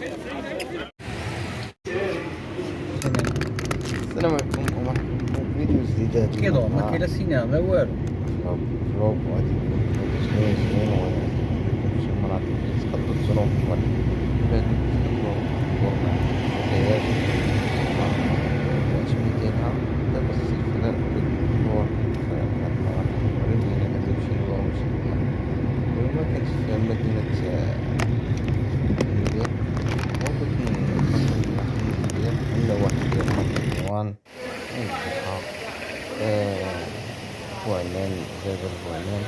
السلام عليكم ومرحبا بكم في فيديو جديد. هاد كيدور ما المرة كاين لا سينما ما والو. فلوق وغادي يكون زوين زوين ويكون شي مناطق اللي تقدروا تزوروهم في المغرب. بلاد تقدروا تدوروا مع الحكايات والأجمل ديالها. دابا الصيف هذا بغيت ندور في هاد المناطق المغربية اللي غادي نمشي نزورهم إن شاء الله. المهم كنت في مدينة المليح، وبغيت نخاطر الناس من المليح عندنا واحد ديال رمضان ونزرقا، بوعنان، جبل بوعنان.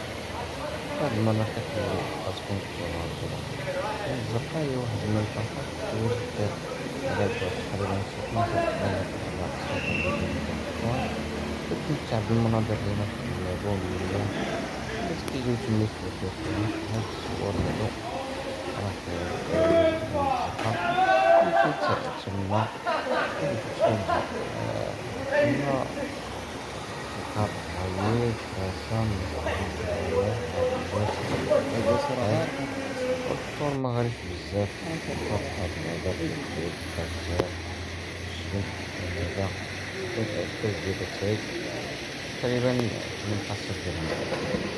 هاد المناطق اللي خاصكم تزوروها بصراحة. الزرقاء هي واحد المنطقة توجد على بعد تقريبا شي 12 كيلومتر على شرق مدينة تطوان. كتمتع بالمناظر ديالها الخلابة والمليح. الناس كيجيو تما يتبدلو فيها. هاد الصور هادو راه كيعجبوني جدا الزرقاء. مشيت تما غادي تشوف تما تلقى الطبيعيات راسها من الدراريات العائلات. البصرة غير والفطور ما غاليش بزاف. الفطور بحال هذا البيض الدجاج الشبن هذا كاس ديال اتاي تقريبا 18 درهم.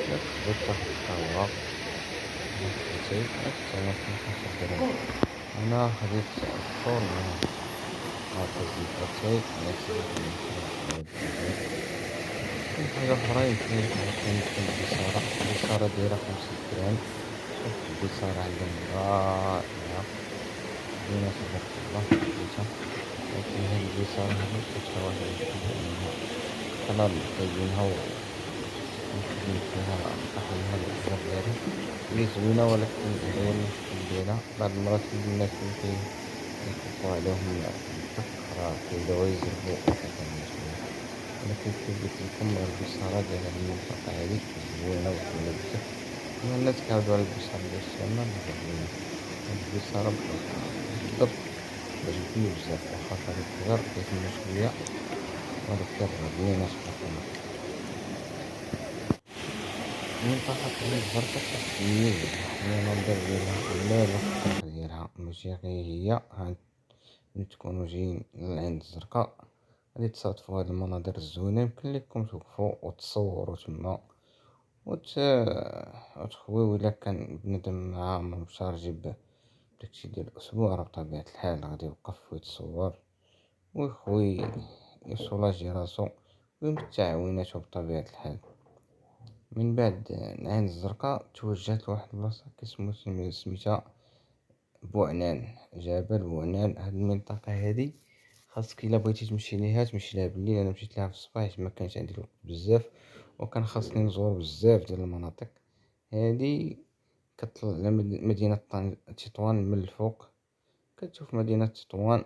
إلا تحبيت تاخد قهوة اتاي حتى 18 درهم. أنا خديت الفطور مع كاس ديال اتاي على حساب 18 درهم. كاين حاجة أخرى يمكن لك عندكم البصارة دايرة 5 درهم. شوف البصارة عندهم رائعة زوينة تبارك الله حبيتها. ولكن هاد البصارة هادي لقيتها واحد بأنها الكلار اللي كايبينها ومكتبين فيها أحيانا الأشجار ديالها هي زوينة، ولكن هذا هو المشكل ديالها. بعض المرات الناس اللي كيطبقو عليهم الدق راه كيبداو يزربو أساسا شوية. ولكن كيف قلت لكم البصارة ديال هاد المنطقة هادي زوينة وزوينة بزاف. كما الناس كيعاودو على البصارة ديال الشام راه زوينة. هاد البصارة بالضبط عجبتني بزاف، واخا كانت صغيرة كيتم شوية ولكن راه زوينة تبارك الله. المنطقة ديال الزرقاء كتميز بواحد المناظر ديالها خلابة في الطريق ديالها، ماشي غير هي ملي تكونو جايين لعند الزرقاء غادي تصادفو هاد المناظر الزوينة. يمكن ليكم توقفو وتصورو تما وتخويو إلا كان بنادم معاه مشارجي بداكشي ديال الأسبوع، راه بطبيعة الحال غادي يوقف ويتصور ويخوي يسولاجي راسو ويمتع ويناتو بطبيعة الحال. من بعد العين الزرقاء توجهت لواحد البلاصة سميتها بوعنان، جبل بوعنان. هاد المنطقة هادي خاصك إلا بغيتي تمشي ليها تمشي ليها بالليل. أنا مشيت ليها في الصباح حيت مكانش عندي الوقت بزاف، وكان خاصني نزور بزاف ديال المناطق هادي. كتطل على مدينة تطوان من الفوق، كتشوف مدينة تطوان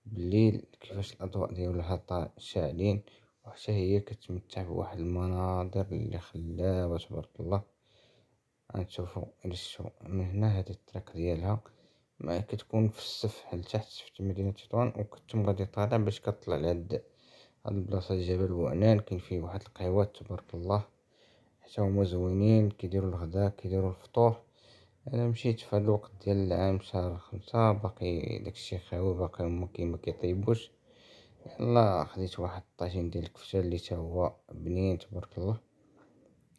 بالليل كيفاش الأضواء ديالها شاعلين، وحتى هي كتمتع بواحد المناظر اللي خلابة تبارك الله. غتشوفو إلا شفتو من هنا هاد الطريق ديالها ما كتكون في السفح لتحت في مدينة تطوان، وكنتم غادي طالع باش كطلع لهاد البلاصة جبل بوعنان. كاين فيه واحد القهوات تبارك الله حتى هما زوينين، كيديرو الغدا كيديرو الفطور. انا مشيت في هاد الوقت ديال العام شهر 5 باقي داكشي خاوي، باقي هما ما كيطيبوش. يلا خديت واحد الطاجين ديال الكفتة اللي تا هو بنين تبارك الله،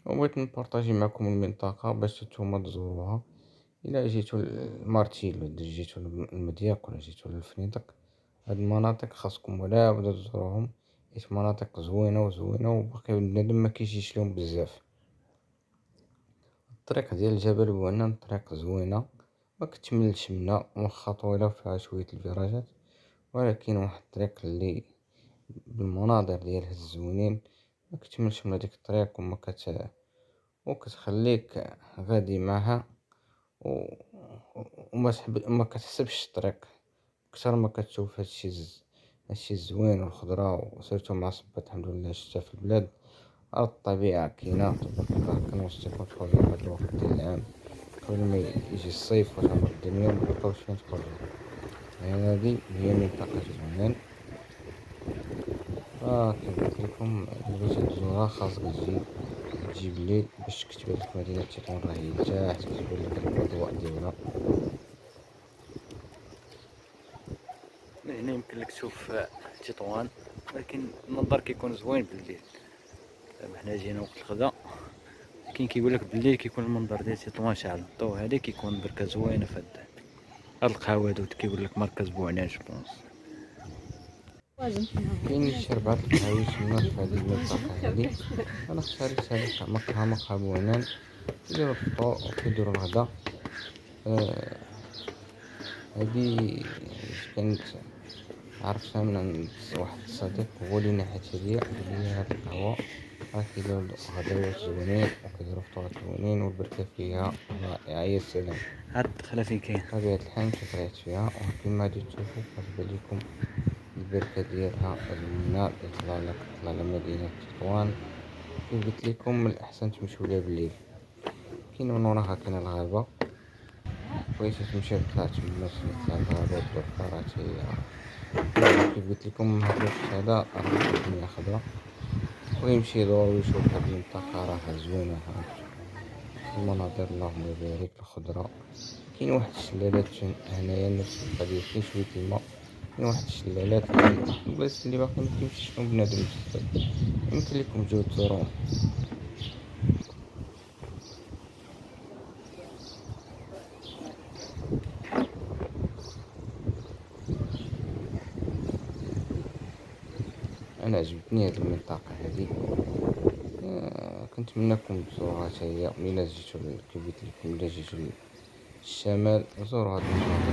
وبغيت نبارطاجي معكم المنطقة باش نتوما تزوروها. الا جيتو لمارتيل ولا جيتو للمضياق ولا جيتو للفنيدق، هاد المناطق خاصكم ولا بدا تزوروهم حيت مناطق زوينة وباقي بنادم ما كيجيش لهم بزاف. الطريق ديال جبل بوعنان طريق زوينة ما كتملش منا، واخا طويلة وفيها شوية الفيراجات، ولكن واحد الطريق اللي بالمناظر ديالها الزوينين ما كتملش من هذيك الطريق وكتخليك غادي معها وما كتحسبش الطريق اكثر ما كتشوف هادشي الزوين والخضره. وسيرتو مع صباط الحمد لله الشتا في البلاد، الطبيعه كاينه تبارك الله. كنوصيكم تخرجوا في هاد الوقت ديال العام قبل ما يجي الصيف وتعمر الدنيا ومتبقاوش فين تخرجوا. هذه هي منطقه بوعنان. كيف قلت لكم إلا بغيتي تزورها خاصك تجي بالليل باش كتبان لك مدينة تطوان راه هي لتحت، كتبان لك الأضواء ديالها. هنا يمكن لك تشوف تطوان، ولكن المنظر كيكون زوين بالليل. دابا حنا جينا وقت الغدا، كاين كيقول لك بالليل كيكون المنظر ديال تطوان شاعل الضو، هذه كيكون بركه زوينه في هاد القهوه هادو. كيقول لك مركز بوعنان جوبونس. كاين شي 4 القهاوي تما في هاد المنطقة هادي. أنا اختاريت هادي مقهى بوعنان، كيديرو الفطور وكيديرو الغدا. هادي كانت عرفتها من عند واحد الصديق، هو لي نحت هادية قالي هاد القهوة راه كيديرو غداوات زوينين وكيديرو فطورات زوينين والبركة فيها رائعة يا سلام. عاد الدخله فين كاين؟ بطبيعة الحال مشيت طلعت فيها، وكيما غادي تشوفو كتبان ليكم البركة ديالها زوينة، إطلالة مدينة تطوان. كيف قلت لكم من الأحسن تمشيو ليها بالليل. كاين من وراها كاين الغابة، بغيتي تمشي طلعت تما تطلع الغابة ودور الدارات. هي كيف قلت لكم هاد الوقت هذا راه الدنيا خضرا، ويمشي يدور ويشوف هاد المنطقة راها زوينة. المناظر اللهم بارك، الخضرة. كاين واحد الشلالات هنايا نفس القضية، كاين شوية الماء. كاين واحد الشلالات البلايص اللي باقي مكيمشيش فيهم بنادم بزاف، يمكن ليكم تجيو تزوروهم. انا عجبتني هاد المنطقة هادي، كنتمناكم تزوروها حتى هي. ملي جيتو كيف قلت لكم ملي جيتو للشمال زوروا هاد المناطق.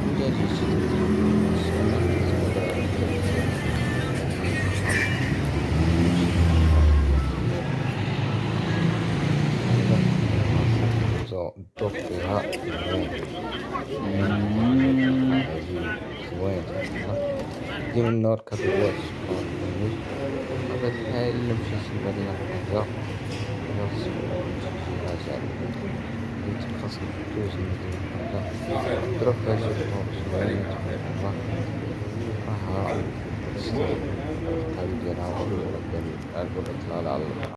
ملي جيتو للشمال الضوء فيها زوين صراحة. ديما النهار كضوات سبحان الله. بطبيعة الحال إلا مشيتي لمدينة الرجاء انت خاصك دوز المدينة الرجاء، تضرب فيها شي فطور زوين تبارك الله. راها تستاهل القهوة ديالها والإطلالة على البحر.